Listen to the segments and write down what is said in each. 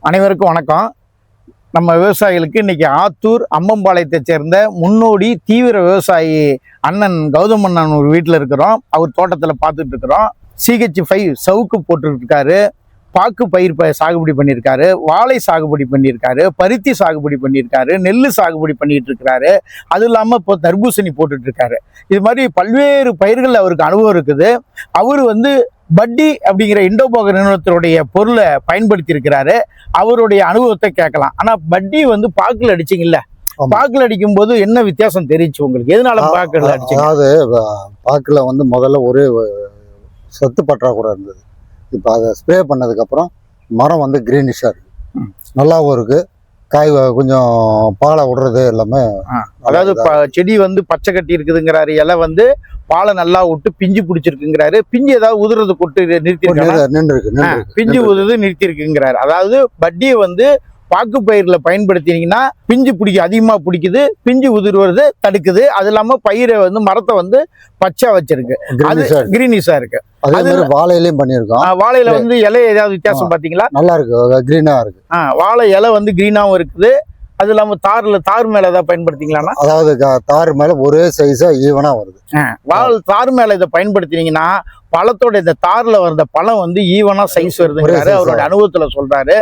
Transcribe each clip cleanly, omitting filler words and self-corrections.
அனைவருக்கும் வணக்கம். நம்ம விவசாயிகளுக்கு இன்னைக்கு ஆத்தூர் அம்மம்பாளையத்தை சேர்ந்த முன்னோடி தீவிர விவசாயி அண்ணன் கௌதம் அண்ணன் ஒரு வீட்டில் இருக்கிறோம். அவர் தோட்டத்தில் பார்த்துட்டு இருக்கிறோம். CH5 சவுக்கு போட்டுருக்காரு, பாக்கு பயிர் சாகுபடி பண்ணியிருக்காரு, வாழை சாகுபடி பண்ணியிருக்காரு, பருத்தி சாகுபடி பண்ணியிருக்காரு, நெல் சாகுபடி பண்ணிட்டு இருக்கிறாரு. அது இல்லாமல் இப்போ தர்பூசணி போட்டுட்டு இருக்காரு. இது மாதிரி பல்வேறு பயிர்கள் அவருக்கு அனுபவம் இருக்குது. அவர் பட்டி அப்படிங்கிற இண்டோபோக நிறுவனத்தினுடைய பொருளை பயன்படுத்தி இருக்கிறாரு. அவருடைய அனுபவத்தை கேட்கலாம். ஆனா பட்டி பாக்குல அடிச்சிங்கல்ல, பாக்குல அடிக்கும் போது என்ன வித்தியாசம் தெரிஞ்சு உங்களுக்கு? எதனால பாக்குல அடிச்சீங்க? அதாவது பாக்குல முதல்ல ஒரு சத்து பற்றாக்குறை இருந்தது. இப்போ அதை ஸ்ப்ரே பண்ணதுக்கு அப்புறம் மரம் கிரீனிஷா இருக்கு, நல்லாவும் இருக்கு. காய் கொஞ்சம் பாலை விடுறது எல்லாமே. அதாவது செடி பச்சை கட்டி இருக்குதுங்கிறாரு, இலை பாலை நல்லா விட்டு பிஞ்சு பிடிச்சிருக்குங்கிறாரு. பிஞ்சு ஏதாவது உதுறது கொட்டு நிறுத்தி பிஞ்சு உதுறது நிறுத்தி இருக்குங்கிறாரு. அதாவது பட்டியை பாக்கு பயிர்ல பயன்படுத்தினீங்கன்னா பிஞ்சு அதிகமா பிடிக்குது, பிஞ்சு உதிர்வது தடுக்குது. அது இல்லாம பயிரை மரத்தை பச்சை வச்சிருக்கு, அது கிரீனிஷா இருக்கு. அதே வாழையிலையும் பண்ணிருக்கோம். வாழையில இலை ஏதாவது வித்தியாசம் பாத்தீங்களா? நல்லா இருக்கு, கிரீனா இருக்கு. வாழை இலை கிரீனாவும் இருக்குது. அது இல்லாம தார் மேல ஏதாவது பயன்படுத்திங்களா? அதாவது தார் மேல ஒரே சைஸா ஈவனா வருது. தார் மேல இதை பயன்படுத்தினீங்கன்னா பழத்தோட இந்த தார்ல வந்த பழம் ஈவனா சைஸ் வருதுங்கிறாரு. அவரோட அனுபவத்துல சொல்றாரு.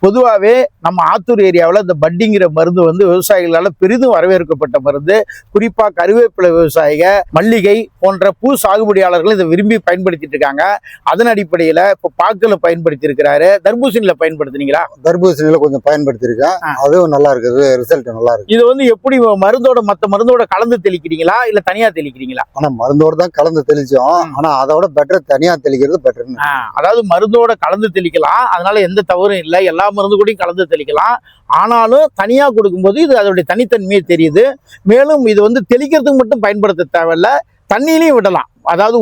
பொதுவாகவே நம்ம ஆத்தூர் ஏரியாவில் இந்த பட்டிங்கிற மருந்து விவசாயிகளால் பெரிதும் வரவேற்கப்பட்ட மருந்து. குறிப்பாக கருவேப்பிலை விவசாயிக, மல்லிகை போன்ற பூ சாகுபடியாளர்கள் இதை விரும்பி பயன்படுத்திட்டு இருக்காங்க. அதன் அடிப்படையில் இப்போ பாக்கில் பயன்படுத்தி இருக்கிறாரு. தர்பூசணியில் பயன்படுத்தினீங்களா? தர்பூசணியில் கொஞ்சம் பயன்படுத்திருக்கேன், அதுவும் நல்லா இருக்குது, ரிசல்ட் நல்லா இருக்கு. இது எப்படி மருந்தோட மற்ற மருந்தோட கலந்து தெளிக்கிறீங்களா இல்லை தனியாக தெளிக்கிறீங்களா? ஆனால் மருந்தோட தான் கலந்து தெளிச்சோம். ஆனால் அதோட பெட்டர் தனியாக தெளிக்கிறது பெட்டர். அதாவது மருந்தோட கலந்து தெளிக்கலாம், அதனால எந்த தவறும் இல்லை. எல்லா மருந்து கூடயும் கலந்து தெளிக்கலாம். ஆனாலும் தனியா கொடுக்கும்போது இது அதோடைய தனித்தன்மையே தெரியுது. மேலும் இது தெளிக்கிறதுக்கு மட்டும் பயன்படுத்த தேவையில்லை, தண்ணியிலையும் விடலாம். அதாவது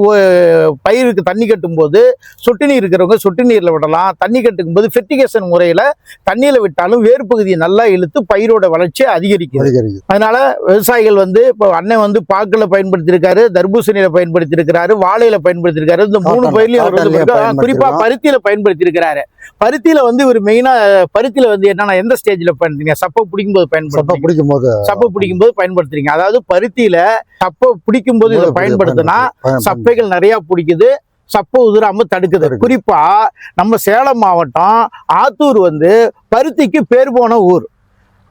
பயிருக்கு தண்ணி கட்டும் போது சொட்டு நீர் இருக்கிறவங்க சொட்டு நீர்ல விடலாம். தண்ணி கட்டும் போது ஃபெர்டிகேஷன் முறையில தண்ணியில விட்டாலும் வேறு பகுதியை நல்லா இழுத்து பயிரோட வளர்ச்சியை அதிகரிக்குது. அதனால விவசாயிகள் இப்போ அண்ணன் பாக்குல பயன்படுத்தி இருக்காரு, தர்பூசணியில பயன்படுத்தி இருக்கிறாரு, வாழையில பயன்படுத்தி இருக்காரு. இந்த 3 பயிர்லயும் அவர் குறிப்பா பருத்தியில பயன்படுத்தி இருக்கிறாரு. பருத்தியில இவர் மெயினா பருத்தியில என்னன்னா எந்த ஸ்டேஜ்ல பயன்படுத்துறீங்க? சப்பை பிடிக்கும் போது சப்பை பிடிக்கும் போது பயன்படுத்துறீங்க. அதாவது பருத்தியில சப்பை பிடிக்கும் போது இதை பயன்படுத்தினா சப்பைகள் நிறைய பிடிக்குது, சப்பை உதிராம தடுக்குது. குறிப்பா நம்ம சேலம் மாவட்டம் ஆத்தூர் பருத்திக்கு பேர் போன ஊர்.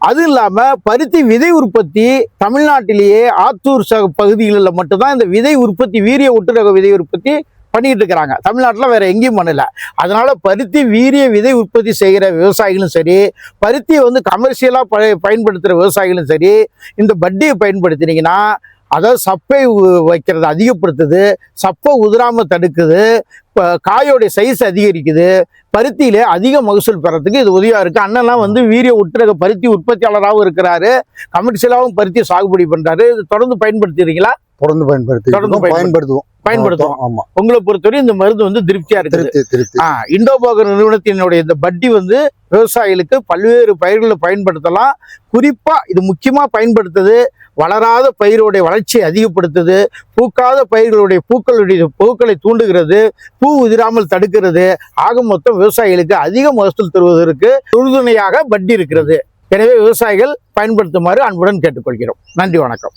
அது இல்லாம பருத்தி விதை உற்பத்தி தமிழ்நாட்டிலேயே ஆத்தூர் பகுதிகளில் மட்டும்தான் இந்த விதை உற்பத்தி, வீரிய ஒட்டுரக விதை உற்பத்தி பண்ணிட்டு இருக்கிறாங்க. தமிழ்நாட்டில் வேற எங்கேயும் பண்ணல. அதனால பருத்தி வீரிய விதை உற்பத்தி செய்கிற விவசாயிகளும் சரி, பருத்தியை கமர்ஷியலா பயன்படுத்துகிற விவசாயிகளும் சரி, இந்த பட்டியை பயன்படுத்தினீங்கன்னா அதாவது சப்பை வைக்கிறது அதிகப்படுத்துது, சப்பை உதிராம தடுக்குது, காயோடைய சைஸ் அதிகரிக்குது, பருத்தியில அதிக மகசூல் பெறத்துக்கு இது உதவியா இருக்கு. அண்ணெல்லாம் வீரிய ஒட்டுரக பருத்தி உற்பத்தியாளராகவும் இருக்கிறாரு, கமர்ஷியலாகவும் பருத்தி சாகுபடி பண்றாரு. தொடர்ந்து பயன்படுத்துறீங்களா? தொடர்ந்து பயன்படுத்துவோம். ஆமா, உங்களை பொறுத்தவரை இந்த மருந்து திருப்தியா இருக்குது. இண்டோபோக நிறுவனத்தினுடைய இந்த பட்டி விவசாயிகளுக்கு பல்வேறு பயிர்களை பயன்படுத்தலாம். குறிப்பா இது முக்கியமா பயன்படுத்துது வளராத பயிரோடைய வளர்ச்சியை அதிகப்படுத்துது, பூக்காத பயிர்களுடைய பூக்களை தூண்டுகிறது, பூ உதிராமல் தடுக்கிறது. ஆக மொத்தம் விவசாயிகளுக்கு அதிக மகசூல் தருவதற்கு உறுதுணையாக பட்டி இருக்கிறது. எனவே விவசாயிகள் பயன்படுத்துமாறு அன்புடன் கேட்டுக்கொள்கிறோம். நன்றி, வணக்கம்.